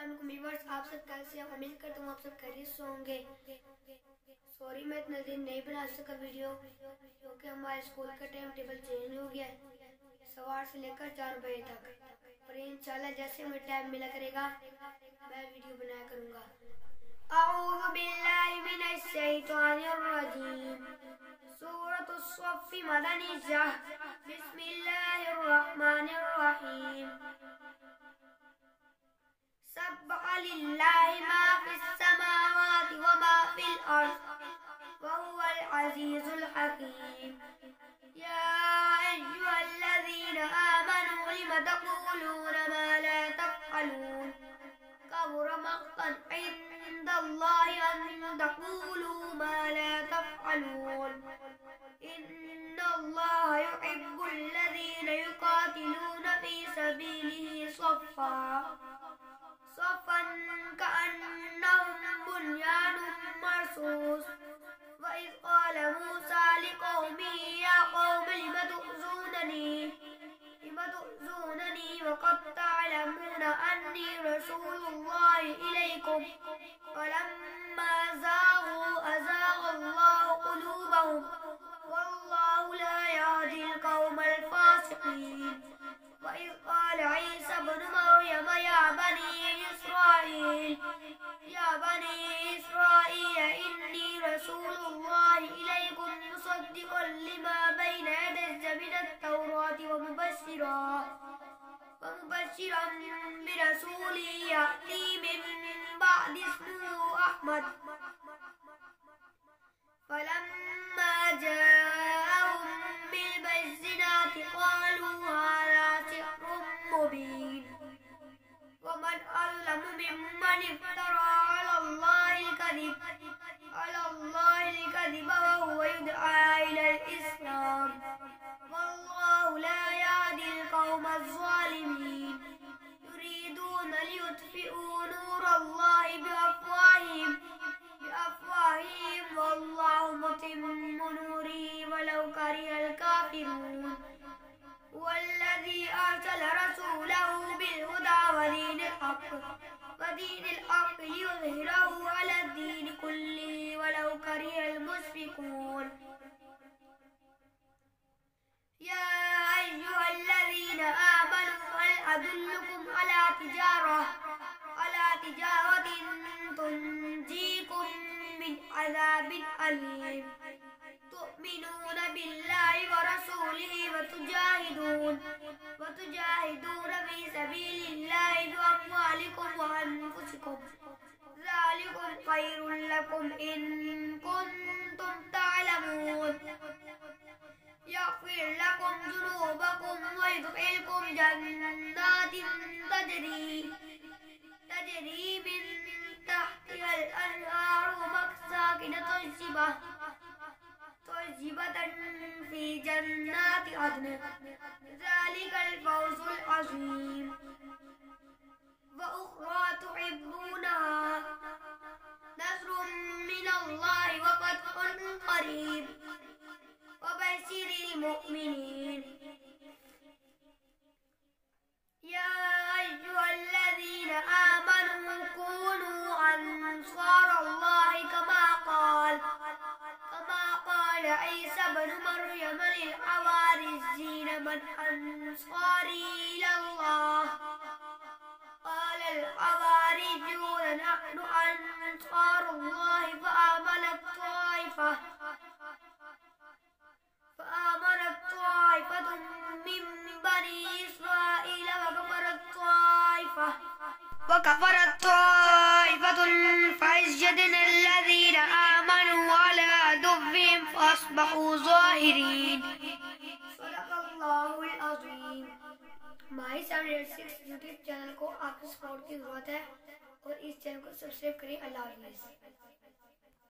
Viewers, आप सब कैसे हैं? उम्मीद करता हूँ आप सब खैरियत से होंगे। सॉरी मैं इतना दिन नहीं बना सका वीडियो, क्योंकि हमारे स्कूल का टाइम टेबल चेंज हो गया है सवार से लेकर 4 बजे तक। पर इंशाल्लाह जैसे मुझे टाइम मिला करेगा मैं वीडियो बनाया करूँगा। अऊज़ु बिल्लाहि मिनश शैतानिर रजीम। सूरतुस सफ़्फ़ मदनिय्यह। बिस्मिल्लाहिर रहमानिर रहीम। सब्बह लिल्लाहि मा फिस समावाति व मा फिल अर्ज़ व हुवल अज़ीज़ुल हकीम। या अय्युहल्लज़ीना आमनू लिम तक़ूलूना मा ला तफ़अलून। कबुरा मक़्तन इंदल्लाहि अन तक़ूलू मा ला तफ़अलून। इन्नल्लाह युहिब्बुल्लज़ीना युक़ातिलूना फ़ी सबीलिही सफ़्फ़न कअन्नहुम बुन्यानुम मरसूस। वइज़ क़ाल मूसा लिक़ौमिही या क़ौमि लिम तु'ज़ूननी वक़द तअलमूना अन्नी रसूलुल्लाहि इलैकुम फ़लम्मा ज़ाग़ू अज़ाग़ल्लाहु क़ुलूबहुम वल्लाहु ला यहदिल क़ौमल फ़ासिक़ीन। वइज़ क़ाल ईसा इब्नु मर्यम या बनी इस्राईल इन्नी रसूलुल्लाहि इलैकुम मुसद्दिक़न लिमा बैन यदैया मिनत तौराति व मुबश्शिरन बिरसूलिन यअती मिन बअदि इस्मुहु अहमद। फलम्मा जाअहुम बिलबय्यिनाति क़ालू हाज़ा सिह्रुम मुबीन। वमन अज़लमु मिम्मन इफ्तरा अलल्लाहिल कज़िब वहुवा युदआ इलल इस्लाम। वल्लाहु ला यहदिल क़ौमज़ ज़ालिमीन। युरीदूना लियुत्फ़ि'ू नूरल्लाहि बिअफ़वाहिहिम वल्लाहु मुतिम्मु नूरिही वलौ करिहल काफ़िरून। हुवल्लज़ी अरसल रसूलहु बिल्हुदा वदीनिल हक़्क़ लियुज़हिरहु अलद्दीनि कुल्लिहि वलौ करिहल मुश्रिकून। या अय्युहल्लज़ीना आमनू हल अदुल्लुकुम अला तिजारतिन तुंजीकुम मिन अज़ाबिन अलीम। तु'मिनूना बिल्लाहि व रसूलिहि व तुजाहिदूना फी सबीलिल्लाहि बिअम्वालिकुम व अनफुसिकुम। ज़ालिकुम खैरुल लकुम इन कुंतुम तअलमून। यग़फिर लकुम ज़ुनूबकुम व युदखिलकुम जन्नातिन तजरी मिन तहतिहल अनहारु मसाकिन तय्यिबतन फ़ी जन्नाति अदन। ज़ालिकल फ़ौज़ुल अज़ीम। व उख़रा तुहिब्बूनहा नस्रुम मिनल्लाहि व फ़त्हुन क़रीब व बश्शिरिल मुमिनीन। या अय्युहल्लज़ीना आमनू कूनू अंसारल्लाहि कमा क़ाल ईसा इब्नु मर्यम लिल हवारिय्यीन मन अंसारी इलल्लाह। क़ालल हवारिय्यून नहनु अंसारुल्लाहि फ़आमनत ताइफ़तुम मिन बनी इस्राईल वकफ़रत ताइफ़तुन फ़अय्यदना अल्लज़ीना आमनू अला अदुव्विहिम फ़अस्बहू ज़ाहिरीन। सदक़ल्लाहुल अज़ीम। माई 786 यूट्यूब चैनल को आपकी सपोर्ट की ज़रूरत है और इस चैनल को सब्सक्राइब करें। अल्लाह हाफ़िज़।